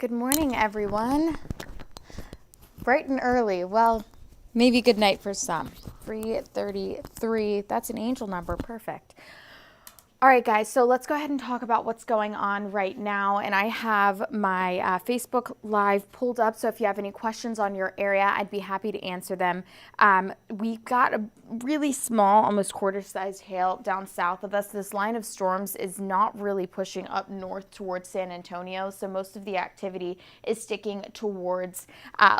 Good morning, everyone. Bright and early. Well, maybe good night for some. 3:33. That's an angel number. Perfect. All right, guys, so let's go ahead and talk about what's going on right now. And I have my Facebook Live pulled up, so if you have any questions on your area, I'd be happy to answer them. We got a really small, almost quarter-sized hail down south of us. This line of storms is not really pushing up north towards San Antonio, so most of the activity is sticking towards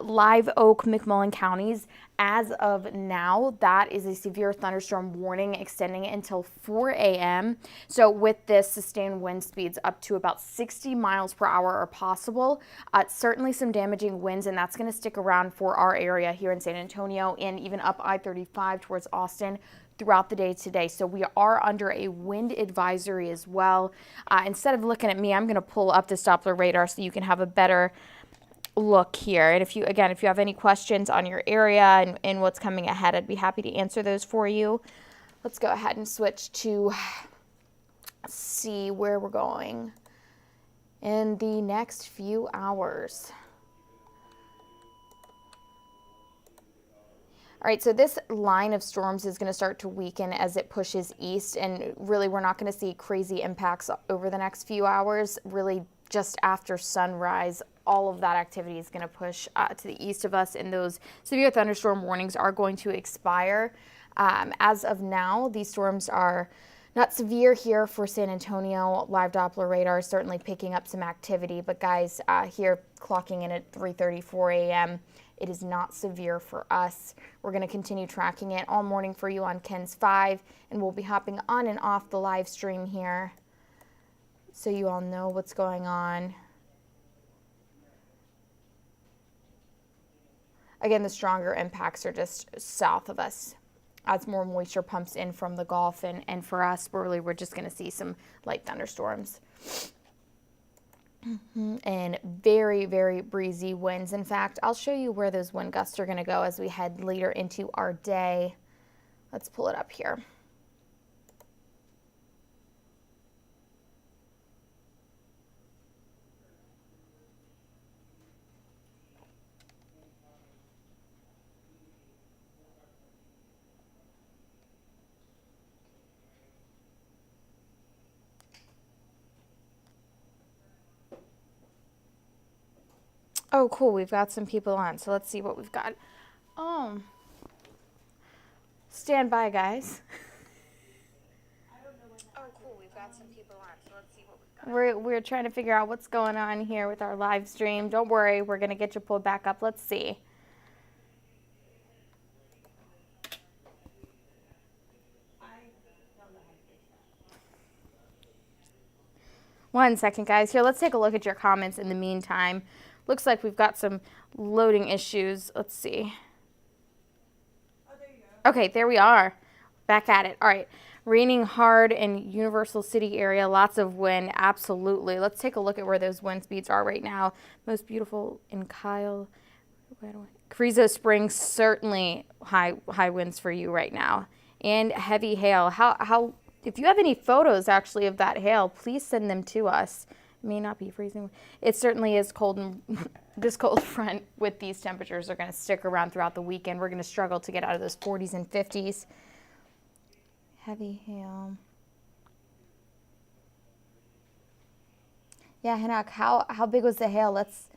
Live Oak, McMullen counties. As of now, that is a severe thunderstorm warning extending until 4 a.m. So with this, sustained wind speeds up to about 60 miles per hour are possible. Certainly some damaging winds, and that's going to stick around for our area here in San Antonio and even up I-35 towards Austin throughout the day today. So we are under a wind advisory as well. Instead of looking at me, I'm going to pull up this Doppler radar so you can have a better look here. And if you have any questions on your area and what's coming ahead, I'd be happy to answer those for you. Let's go ahead and switch to see where we're going in the next few hours. All right, so this line of storms is going to start to weaken as it pushes east, and really we're not going to see crazy impacts over the next few hours. Really just after sunrise, all of that activity is going to push to the east of us, and those severe thunderstorm warnings are going to expire. As of now, these storms are not severe here for San Antonio. Live Doppler radar is certainly picking up some activity, but guys, here clocking in at 3:34 a.m., it is not severe for us. We're going to continue tracking it all morning for you on Ken's 5, and we'll be hopping on and off the live stream here so you all know what's going on. Again, the stronger impacts are just south of us as more moisture pumps in from the Gulf, and for us, we're just going to see some light thunderstorms. And very, very breezy winds. In fact, I'll show you where those wind gusts are going to go as we head later into our day. Let's pull it up here. Oh, cool. We've got some people on. So let's see what we've got. Stand by, guys. Oh, cool. We've got some people on. So let's see what we've got. We're trying to figure out what's going on here with our live stream. Don't worry. We're going to get you pulled back up. Let's see. One second, guys. Here, let's take a look at your comments in the meantime. Looks like we've got some loading issues. Let's see. Oh, there you go. Okay, there we are. Back at it. All right. Raining hard in Universal City area. Lots of wind. Absolutely. Let's take a look at where those wind speeds are right now. Most beautiful in Kyle. Carrizo Springs, certainly high winds for you right now. And heavy hail. How if you have any photos actually of that hail, please send them to us. It may not be freezing. It certainly is cold, and this cold front with these temperatures are going to stick around throughout the weekend. We're going to struggle to get out of those 40s and 50s. Heavy hail. Yeah, Hinak, how big was the hail? If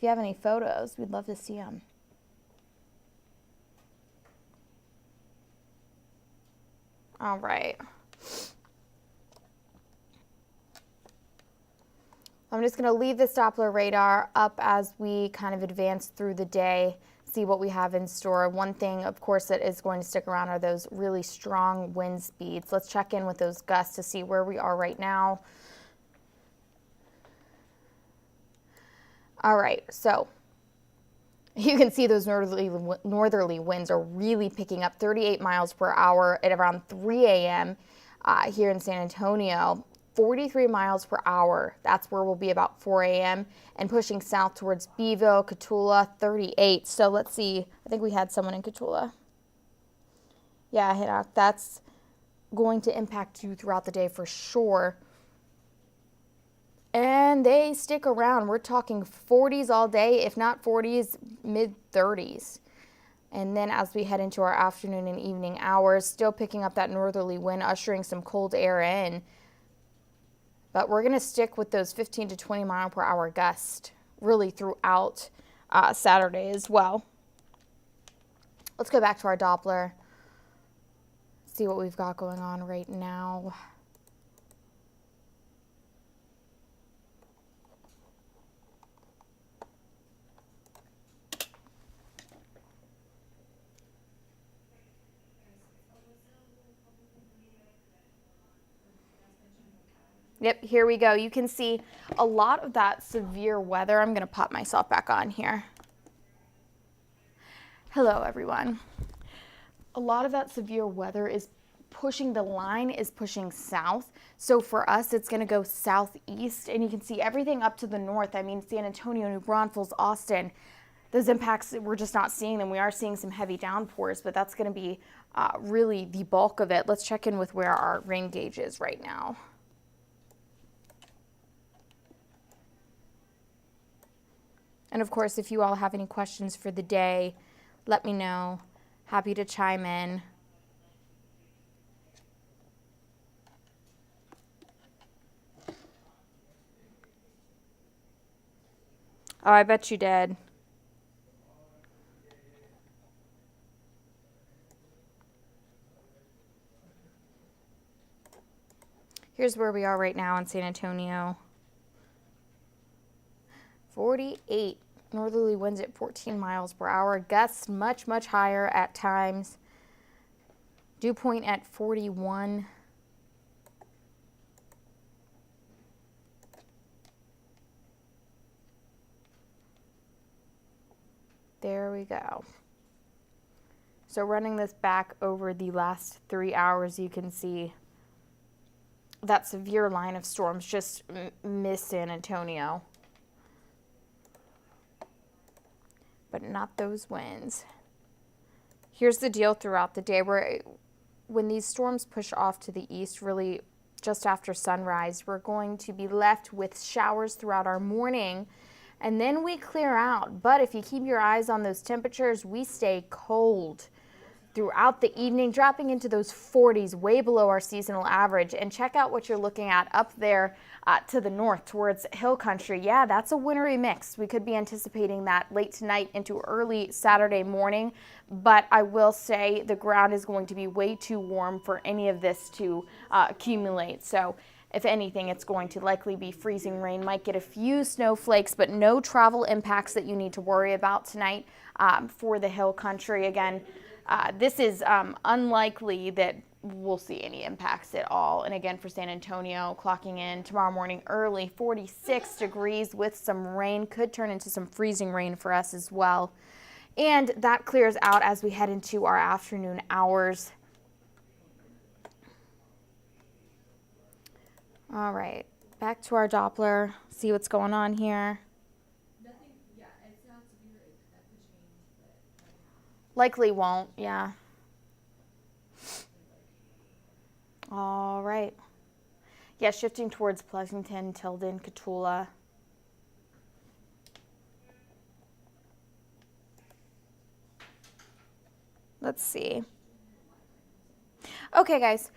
you have any photos, we'd love to see them. All right. I'm just going to leave this Doppler radar up as we kind of advance through the day, see what we have in store. One thing, of course, that is going to stick around are those really strong wind speeds. Let's check in with those gusts to see where we are right now. All right, so you can see those northerly winds are really picking up 38 miles per hour at around 3 a.m. Here in San Antonio. 43 miles per hour. That's where we'll be about 4 a.m. and pushing south towards Beeville, Cotulla, 38. So let's see. I think we had someone in Cotulla. Yeah, Hinak, that's going to impact you throughout the day for sure. And they stick around. We're talking 40s all day, if not 40s, mid 30s. And then as we head into our afternoon and evening hours, still picking up that northerly wind, ushering some cold air in. But we're going to stick with those 15 to 20 mile per hour gusts really throughout Saturday as well. Let's go back to our Doppler. See what we've got going on right now. Yep, here we go. You can see a lot of that severe weather. I'm going to pop myself back on here. Hello, everyone. A lot of that severe weather is pushing, the line is pushing south. So for us, it's going to go southeast, and you can see everything up to the north. I mean, San Antonio, New Braunfels, Austin, those impacts, we're just not seeing them. We are seeing some heavy downpours, but that's going to be really the bulk of it. Let's check in with where our rain gauge is right now. And of course, if you all have any questions for the day, let me know. Happy to chime in. Oh, I bet you did. Here's where we are right now in San Antonio. 48. Northerly winds at 14 miles per hour. Gusts much, much higher at times. Dew point at 41. There we go. So running this back over the last 3 hours, you can see that severe line of storms just miss San Antonio. But not those winds. Here's the deal throughout the day. When these storms push off to the east, really just after sunrise, we're going to be left with showers throughout our morning, and then we clear out. But if you keep your eyes on those temperatures, we stay cold throughout the evening, dropping into those 40s, way below our seasonal average. And check out what you're looking at up there to the north towards hill country. Yeah, that's a wintry mix. We could be anticipating that late tonight into early Saturday morning, but I will say the ground is going to be way too warm for any of this to accumulate. So if anything, it's going to likely be freezing rain. Might get a few snowflakes, but no travel impacts that you need to worry about tonight for the hill country. Again, this is unlikely that we'll see any impacts at all. And again, for San Antonio, clocking in tomorrow morning early, 46 degrees with some rain. Could turn into some freezing rain for us as well. And that clears out as we head into our afternoon hours. All right, back to our Doppler, see what's going on here. Nothing, yeah, it's not severe. That could change, but Likely won't, yeah. All right. Yeah, shifting towards Pleasanton, Tilden, Cotulla. Let's see. Okay, guys.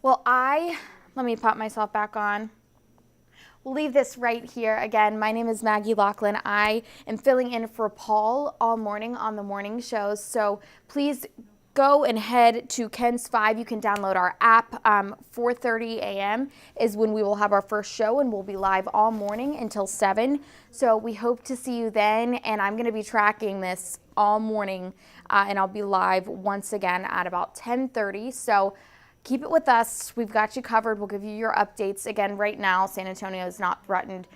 Well, let me pop myself back on. We'll leave this right here. Again, my name is Maggie Laughlin. I am filling in for Paul all morning on the morning shows. So please go and head to Ken's 5. You can download our app. 4:30 a.m. is when we will have our first show, and we'll be live all morning until 7. So we hope to see you then. And I'm going to be tracking this all morning, and I'll be live once again at about 10:30. So keep it with us. We've got you covered. We'll give you your updates. Again, right now, San Antonio is not threatened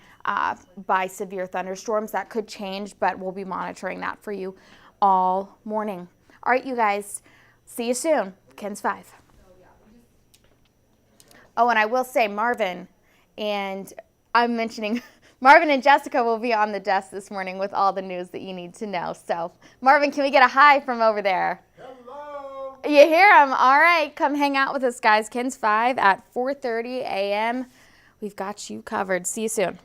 by severe thunderstorms. That could change, but we'll be monitoring that for you all morning. All right, you guys, see you soon. Ken's 5. Oh, and I will say Marvin, and I'm mentioning Marvin and Jessica will be on the desk this morning with all the news that you need to know. So, Marvin, can we get a hi from over there? Hello. You hear him? All right, come hang out with us, guys. Ken's 5 at 4:30 a.m. We've got you covered. See you soon.